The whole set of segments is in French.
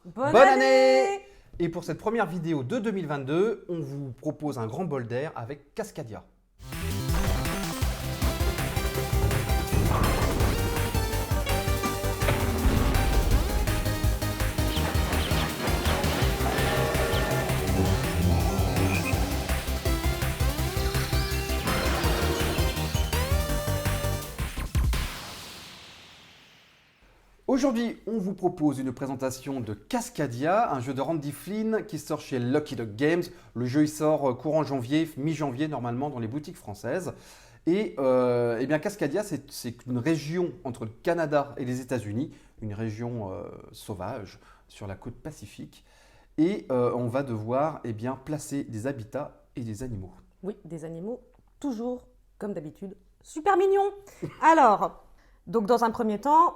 Bonne année! Et pour cette première vidéo de 2022, on vous propose un grand bol d'air avec Cascadia. Aujourd'hui, on vous propose une présentation de Cascadia, un jeu de Randy Flynn qui sort chez Lucky Duck Games. Le jeu il sort courant janvier, mi-janvier normalement dans les boutiques françaises. Et eh bien Cascadia, c'est une région entre le Canada et les États-Unis, une région sauvage sur la côte pacifique. Et on va devoir eh bien, placer des habitats et des animaux. Oui, des animaux, toujours, comme d'habitude, super mignons. Alors, donc dans un premier temps,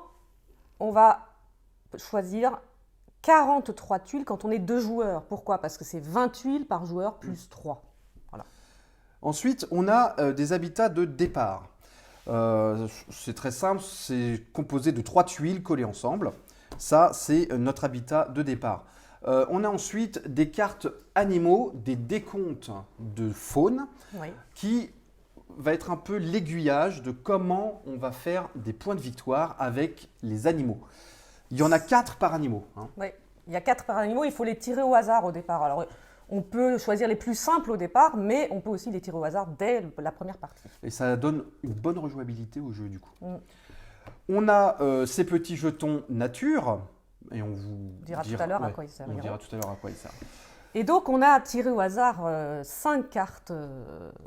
on va choisir 43 tuiles quand on est 2 joueurs. Pourquoi? Parce que c'est 20 tuiles par joueur plus 3. Voilà. Ensuite, on a des habitats de départ. C'est très simple, c'est composé de 3 tuiles collées ensemble. Ça, c'est notre habitat de départ. On a ensuite des cartes animaux, des décomptes de faune, Oui. qui va être un peu l'aiguillage de comment on va faire des points de victoire avec les animaux. Il y en a 4 par animaux. Hein. Oui, il y a 4 par animaux, il faut les tirer au hasard au départ. Alors, on peut choisir les plus simples au départ, mais on peut aussi les tirer au hasard dès la première partie. Et ça donne une bonne rejouabilité au jeu du coup. On a ces petits jetons nature, et on vous dira tout à l'heure à quoi ils servent. On dira tout à l'heure à quoi ils servent. Et donc, on a tiré au hasard 5 cartes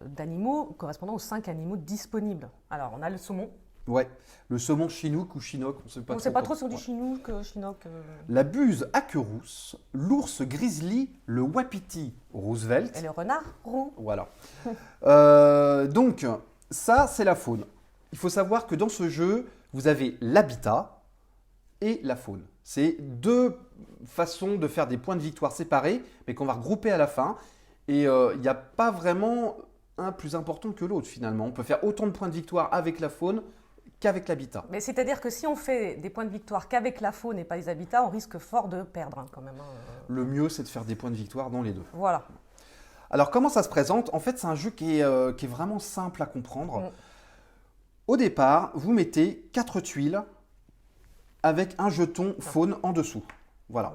d'animaux correspondant aux 5 animaux disponibles. Alors, on a le saumon. Ouais, le saumon chinook ou chinook, on On ne sait pas trop si on dit chinook, chinook. La buse à queue rousse, l'ours grizzly, le wapiti Roosevelt. Et le renard roux. Voilà. Donc, ça, c'est la faune. Il faut savoir que dans ce jeu, vous avez l'habitat et la faune. C'est 2 façons de faire des points de victoire séparés, mais qu'on va regrouper à la fin. Et il n'y a pas vraiment un plus important que l'autre finalement. On peut faire autant de points de victoire avec la faune qu'avec l'habitat. Mais c'est-à-dire que si on fait des points de victoire qu'avec la faune et pas les habitats, on risque fort de perdre quand même. Le mieux, c'est de faire des points de victoire dans les 2. Voilà. Alors, comment ça se présente? En fait, c'est un jeu qui est vraiment simple à comprendre. Au départ, vous mettez 4 tuiles avec un jeton faune en dessous. Voilà.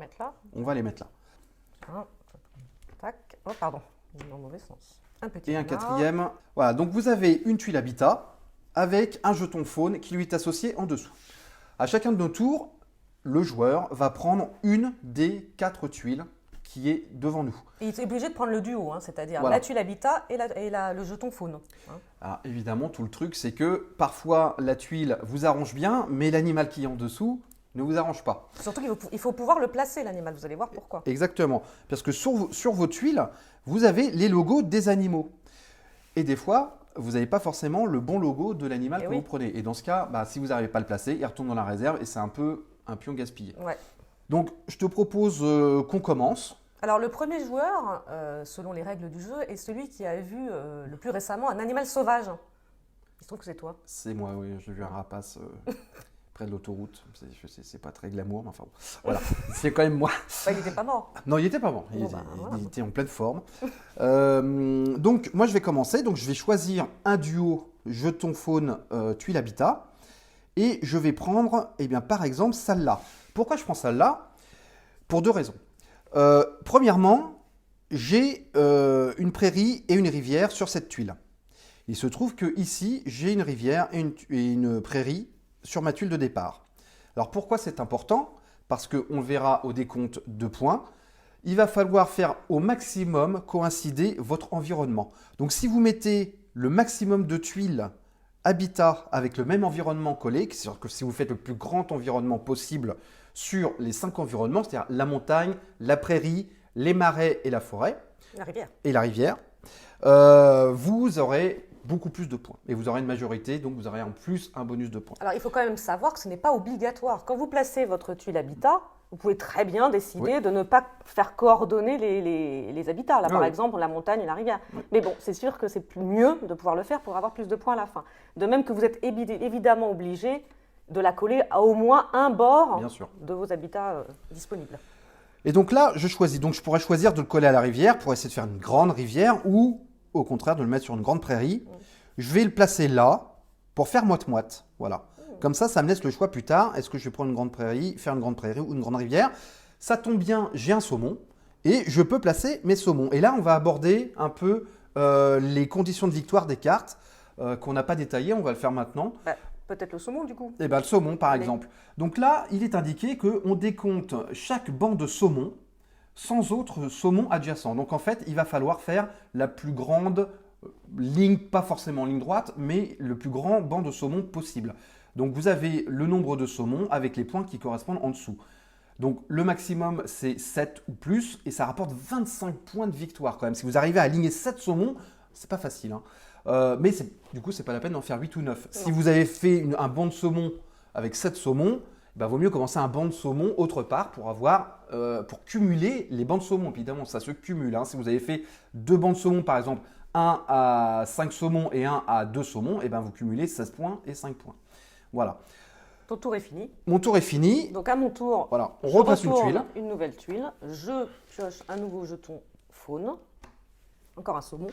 On va les mettre là. Tac. Oh, pardon. Dans le mauvais sens. Un petit et un quatrième. Voilà. Donc, vous avez une tuile habitat avec un jeton faune qui lui est associé en dessous. À chacun de nos tours, le joueur va prendre une des 4 tuiles qui est devant nous. Et il est obligé de prendre le duo, hein, c'est-à-dire voilà. La tuile habitat et le jeton faune. Hein. Alors, évidemment, tout le truc, c'est que parfois la tuile vous arrange bien, mais l'animal qui est en dessous ne vous arrange pas. Surtout qu'il faut pouvoir le placer, l'animal. Vous allez voir pourquoi. Exactement. Parce que sur vos tuiles, vous avez les logos des animaux. Et des fois, vous n'avez pas forcément le bon logo de l'animal que vous prenez. Et dans ce cas, si vous n'arrivez pas à le placer, il retourne dans la réserve et c'est un peu un pion gaspillé. Ouais. Donc, je te propose qu'on commence. Alors, le premier joueur, selon les règles du jeu, est celui qui a vu le plus récemment un animal sauvage. Il se trouve que c'est toi. C'est moi, oui. J'ai vu un rapace près de l'autoroute. C'est pas très glamour, mais enfin bon. Voilà, c'est quand même moi. Il n'était pas mort. Non, il n'était pas mort. Il était en pleine forme. Donc, moi, je vais commencer. Donc, je vais choisir un duo jeton faune tuile habitat. Et je vais prendre, eh bien, par exemple, celle-là. Pourquoi je prends celle-là? Pour 2 raisons. Premièrement, j'ai une prairie et une rivière sur cette tuile. Il se trouve que ici, j'ai une rivière et une prairie sur ma tuile de départ. Alors pourquoi c'est important? Parce qu'on verra au décompte de points. Il va falloir faire au maximum coïncider votre environnement. Donc si vous mettez le maximum de tuiles habitat avec le même environnement collé, c'est-à-dire que si vous faites le plus grand environnement possible sur les 5 environnements, c'est-à-dire la montagne, la prairie, les marais et la forêt, la rivière, vous aurez beaucoup plus de points. Et vous aurez une majorité, donc vous aurez en plus un bonus de points. Alors il faut quand même savoir que ce n'est pas obligatoire. Quand vous placez votre tuile habitat, vous pouvez très bien décider de ne pas faire coordonner les habitats. Là, par exemple, la montagne et la rivière. Mais bon, c'est sûr que c'est mieux de pouvoir le faire pour avoir plus de points à la fin. De même que vous êtes évidemment obligé de la coller à au moins un bord de vos habitats disponibles. Et donc là, je choisis. Donc je pourrais choisir de le coller à la rivière pour essayer de faire une grande rivière ou au contraire de le mettre sur une grande prairie. Je vais le placer là pour faire moite-moite. Voilà. Comme ça me laisse le choix plus tard. Est-ce que je vais prendre une grande prairie, faire une grande prairie ou une grande rivière? Ça tombe bien, j'ai un saumon et je peux placer mes saumons. Et là, on va aborder un peu les conditions de victoire des cartes qu'on n'a pas détaillées. On va le faire maintenant. Bah, peut-être le saumon du coup. Eh bien, le saumon, par Allez. exemple. Donc là, il est indiqué qu'on décompte chaque banc de saumon sans autre saumon adjacent. Donc en fait, il va falloir faire la plus grande ligne, pas forcément ligne droite, mais le plus grand banc de saumon possible. Donc vous avez le nombre de saumons avec les points qui correspondent en dessous. Donc le maximum, c'est 7 ou plus, et ça rapporte 25 points de victoire quand même. Si vous arrivez à aligner 7 saumons, c'est pas facile, hein. Mais du coup, c'est pas la peine d'en faire 8 ou 9. Si vous avez fait un banc de saumon avec 7 saumons, ben, vaut mieux commencer un banc de saumon autre part pour cumuler les bancs de saumon. Évidemment, ça se cumule, hein. Si vous avez fait 2 bancs de saumon, par exemple, un à 5 saumons et un à 2 saumons, et ben vous cumulez 16 points et 5 points. Voilà. Ton tour est fini. Mon tour est fini. Donc à mon tour, Voilà, on je replace une retourne tuile. une nouvelle tuile. Je pioche un nouveau jeton faune. Encore un saumon.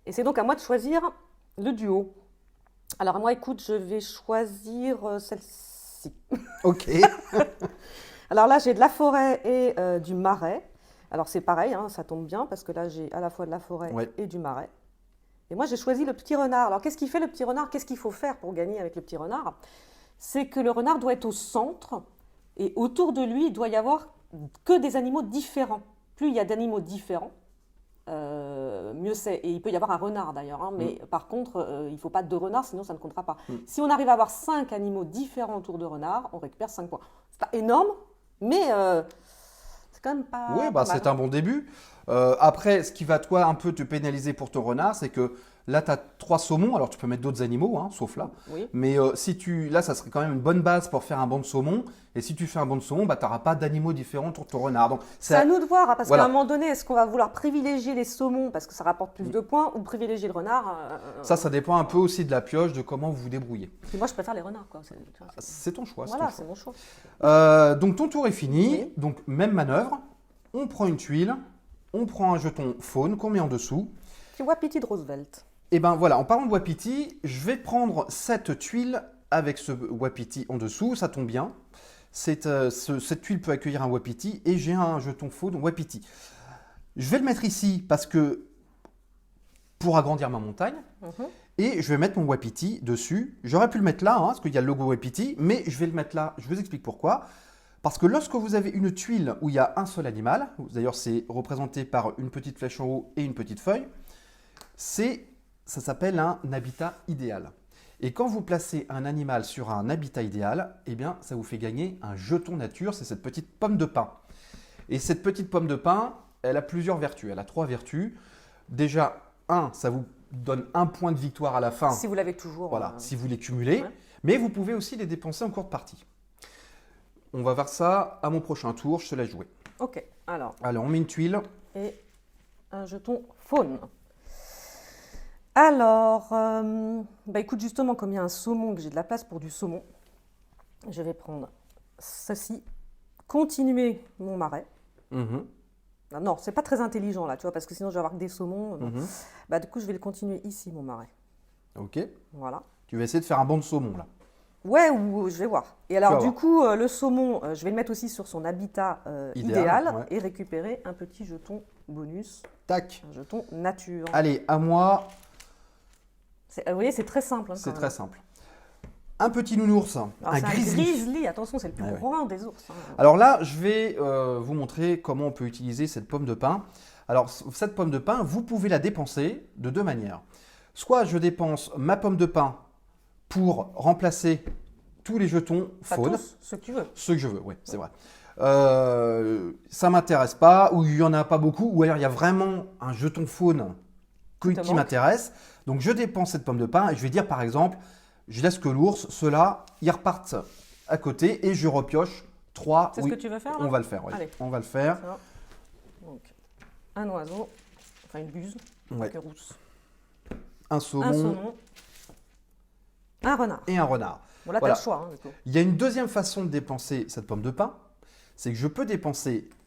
Et c'est donc à moi de choisir le duo. Alors moi, écoute, je vais choisir celle-ci. Ok. Alors là, j'ai de la forêt et du marais. Alors c'est pareil, hein, ça tombe bien parce que là, j'ai à la fois de la forêt et du marais. Et moi, j'ai choisi le petit renard. Alors qu'est-ce qu'il fait le petit renard? Qu'est-ce qu'il faut faire pour gagner avec le petit renard? C'est que le renard doit être au centre et autour de lui, il doit y avoir que des animaux différents. Plus il y a d'animaux différents, mieux c'est. Et il peut y avoir un renard d'ailleurs, hein, mais par contre, il ne faut pas 2 renards, sinon ça ne comptera pas. Si on arrive à avoir 5 animaux différents autour de renard, on récupère 5 points. C'est pas énorme, mais c'est quand même pas. Oui, pas mal. c'est un bon début. Après, ce qui va toi un peu te pénaliser pour ton renard, c'est que là, tu as 3 saumons. Alors, tu peux mettre d'autres animaux, hein, sauf là. Oui. Mais là, ça serait quand même une bonne base pour faire un banc de saumon. Et si tu fais un banc de saumon, bah, tu n'auras pas d'animaux différents pour ton renard. Donc, C'est à nous de voir, hein, parce voilà. qu'à un moment donné, est-ce qu'on va vouloir privilégier les saumons parce que ça rapporte plus de points ou privilégier le renard Ça dépend un peu aussi de la pioche, de comment vous vous débrouillez. Et moi, je préfère les renards. Quoi. C'est ton choix. Voilà, c'est c'est mon choix. Donc, ton tour est fini. Oui. Donc, même manœuvre. On prend une tuile. On prend un jeton faune qu'on met en dessous. Petit wapiti de Roosevelt. Et ben voilà, en parlant de wapiti, je vais prendre cette tuile avec ce wapiti en dessous, ça tombe bien. Cette tuile peut accueillir un wapiti et j'ai un jeton faune wapiti. Je vais le mettre ici parce que pour agrandir ma montagne et je vais mettre mon wapiti dessus. J'aurais pu le mettre là, hein, parce qu'il y a le logo wapiti, mais je vais le mettre là. Je vous explique pourquoi. Parce que lorsque vous avez une tuile où il y a un seul animal, d'ailleurs c'est représenté par une petite flèche en haut et une petite feuille, ça s'appelle un habitat idéal. Et quand vous placez un animal sur un habitat idéal, eh bien, ça vous fait gagner un jeton nature, c'est cette petite pomme de pin. Et cette petite pomme de pin, elle a plusieurs vertus, elle a 3 vertus. Déjà, ça vous donne 1 point de victoire à la fin. Si vous l'avez toujours. Voilà, si vous les cumulez. Ouais. Mais vous pouvez aussi les dépenser en cours de partie. On va voir ça à mon prochain tour, je te laisse jouer. Ok, alors. Alors, on met une tuile. Et un jeton faune. Alors, écoute, justement, comme il y a un saumon, que j'ai de la place pour du saumon, je vais prendre ceci, continuer mon marais. Non, c'est pas très intelligent là, tu vois, parce que sinon je vais avoir que des saumons. Du coup, je vais le continuer ici, mon marais. Ok. Voilà. Tu vas essayer de faire un banc de saumon là. Ouais, ou je vais voir. Et alors, Tu vas du coup, le saumon, je vais le mettre aussi sur son habitat idéal ouais. et récupérer un petit jeton bonus, Tac. un jeton nature. Allez, à moi. Vous voyez, c'est très simple. Hein, C'est quand très même. simple. Un petit nounours, Alors, un c'est grizzly. Attention, c'est le plus Ah ouais. grand des ours. Hein. Alors là, je vais vous montrer comment on peut utiliser cette pomme de pin. Alors, cette pomme de pin, vous pouvez la dépenser de 2 manières. Soit je dépense ma pomme de pin pour remplacer tous les jetons Pas faune. tous, ceux que tu veux. Ceux que je veux, oui, c'est vrai. Ça m'intéresse pas, ou il y en a pas beaucoup, ou alors il y a vraiment un jeton faune qui m'intéresse. Donc je dépense cette pomme de pin et je vais dire par exemple, je laisse que l'ours, ceux-là, ils repartent à côté et je repioche 3. C'est ce que tu veux faire là On va le faire, oui. Allez. On va le faire. Ça. Donc, un oiseau, enfin une buse, Ouais. que rousse. Un Un saumon saumon, un renard. et un renard. Bon, là, Voilà. t'as le choix. Hein, du coup. Il y a une deuxième façon de dépenser cette pomme de pin, c'est que je peux dépenser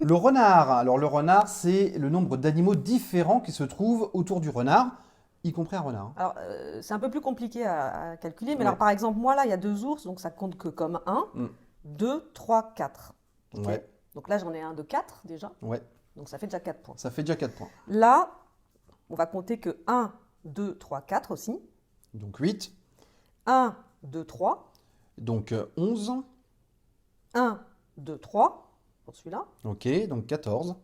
Le renard. Alors le renard, c'est le nombre d'animaux différents qui se trouvent autour du renard, y compris un renard. Alors, c'est un peu plus compliqué à calculer, mais Ouais. alors par exemple, moi là, il y a 2 ours, donc ça compte que comme 1, Mm. 2, 3, 4. Ok. Ouais, Donc là, j'en ai un de 4 déjà, ouais, donc ça fait déjà 4 points. ça fait déjà 4 points. Là, on va compter que 1, 2, 3, 4 aussi. Donc 8, 1, 2, 3. donc 11, 1, 2, 3 pour celui-là. ok, donc 14,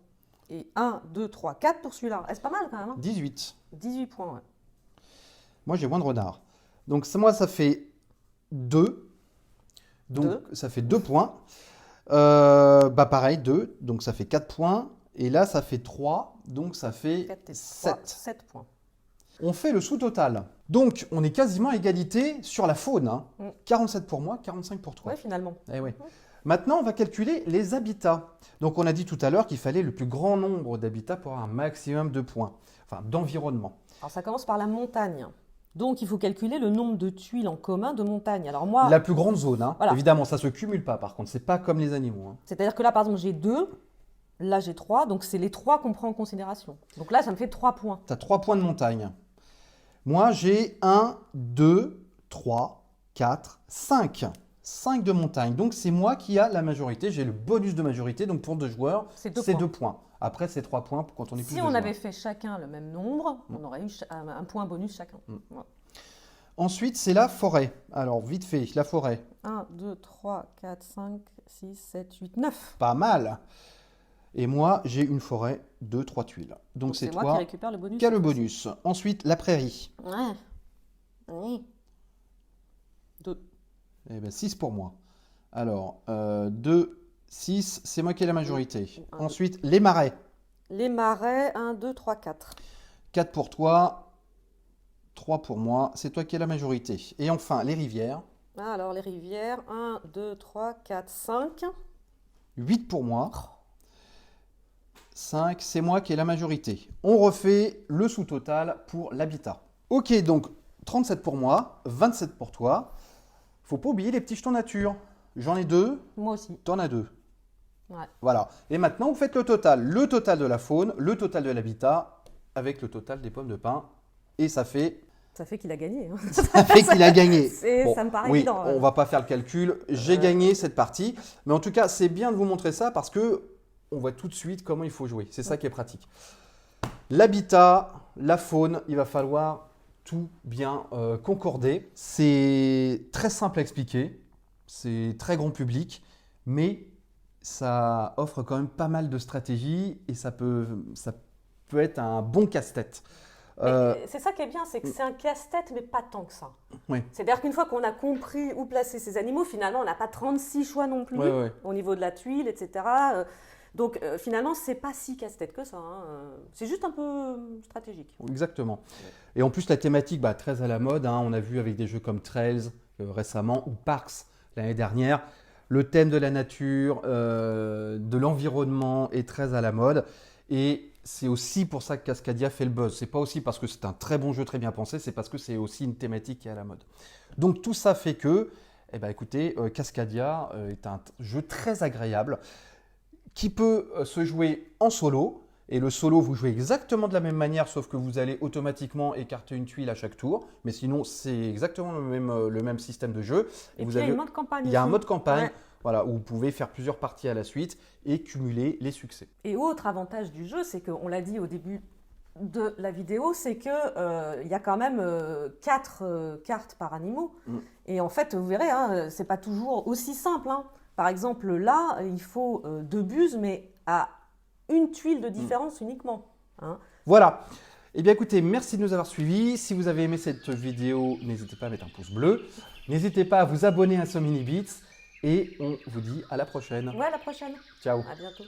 Et 1, 2, 3, 4 pour celui-là. C'est pas mal quand même. Hein, 18. 18 points, ouais. Moi, j'ai moins de renards. Donc moi, ça fait 2. Donc Deux. ça fait 2 points. Bah pareil, 2. Donc ça fait 4 points. Et là, ça fait 3. Donc ça fait 4 et 3, 7. 7 points. On fait le sous-total. Donc on est quasiment à égalité sur la faune. Hein. Mm. 47 pour moi, 45 pour toi. Ouais, finalement. Eh ouais. Maintenant, on va calculer les habitats. Donc on a dit tout à l'heure qu'il fallait le plus grand nombre d'habitats pour avoir un maximum de points. Enfin, d'environnement. Alors ça commence par la montagne. Donc il faut calculer le nombre de tuiles en commun de montagne. Alors moi, La plus grande zone, hein. Voilà. Évidemment, ça se cumule pas par contre. C'est pas comme les animaux. Hein. c'est-à-dire que là, par exemple, j'ai 2, là j'ai 3, donc c'est les 3 qu'on prend en considération. Donc là, ça me fait 3 points. Tu as 3 points de montagne. Moi, j'ai 1, 2, 3, 4, 5. 5 de montagne. Donc, c'est moi qui a la majorité. J'ai le bonus de majorité. Donc, pour 2 joueurs, C'est 2 c'est points. 2 points. Après, c'est 3 points quand on est plus Si de on joueurs. avait fait chacun le même nombre, on aurait eu un point bonus chacun. Voilà. Ensuite, c'est la forêt. Alors, vite fait, la forêt. 1, 2, 3, 4, 5, 6, 7, 8, 9. Pas mal. Et moi, j'ai une forêt de 3 tuiles. Donc, c'est moi qui toi récupère le bonus. qui as le bonus. Ensuite, la prairie. Ouais. Oui. 2. Eh ben, 6 pour moi. Alors, 2, 6, c'est moi qui ai la majorité. Un, deux. Ensuite, les marais. Les marais, 1, 2, 3, 4. 4 pour toi, 3 pour moi. C'est toi qui as la majorité. Et enfin, les rivières. Alors les rivières, 1, 2, 3, 4, 5. 8 pour moi. 5, c'est moi qui ai la majorité. On refait le sous-total pour l'habitat. Ok, donc 37 pour moi, 27 pour toi. Faut pas oublier les petits jetons nature. J'en ai 2, Moi aussi. t'en as 2. Ouais. Voilà. Et maintenant, vous faites le total. Le total de la faune, le total de l'habitat, avec le total des pommes de pin. Et ça fait, Ça fait qu'il a gagné. Hein. ça fait qu'il a gagné. Ça me paraît oui, évident. on va pas faire le calcul. J'ai gagné cette partie. Mais en tout cas, c'est bien de vous montrer ça parce que on voit tout de suite comment il faut jouer. C'est ça qui est pratique. L'habitat, la faune, il va falloir tout bien concorder. C'est très simple à expliquer. C'est très grand public. Mais ça offre quand même pas mal de stratégies et ça peut être un bon casse-tête. Mais c'est ça qui est bien, c'est que c'est un casse-tête, mais pas tant que ça. Oui. C'est-à-dire qu'une fois qu'on a compris où placer ces animaux, finalement, on n'a pas 36 choix non plus Ouais. au niveau de la tuile, etc. Donc finalement, c'est pas si casse-tête que ça. Hein. C'est juste un peu stratégique. Exactement. Et en plus, la thématique, très à la mode. Hein. On a vu avec des jeux comme Trails récemment ou Parks l'année dernière. Le thème de la nature, de l'environnement est très à la mode. Et c'est aussi pour ça que Cascadia fait le buzz. C'est pas aussi parce que c'est un très bon jeu, très bien pensé, c'est parce que c'est aussi une thématique qui est à la mode. Donc tout ça fait que, écoutez, Cascadia est un jeu très agréable qui peut se jouer en solo. Et le solo, vous jouez exactement de la même manière, sauf que vous allez automatiquement écarter une tuile à chaque tour. Mais sinon, c'est exactement le même système de jeu. Et puis il y a un mode campagne. Il y a un aussi. mode campagne. Ouais. Voilà, où vous pouvez faire plusieurs parties à la suite et cumuler les succès. Et autre avantage du jeu, c'est qu'on l'a dit au début de la vidéo, c'est que y a quand même 4 cartes par animaux. Et en fait, vous verrez, hein, c'est pas toujours aussi simple. Hein. Par exemple, là, il faut 2 buses, mais à une tuile de différence uniquement. Hein. Voilà. Eh bien écoutez, merci de nous avoir suivis. Si vous avez aimé cette vidéo, n'hésitez pas à mettre un pouce bleu. N'hésitez pas à vous abonner à So Many Bits. Et on vous dit à la prochaine. Ouais, à la prochaine. Ciao. À bientôt.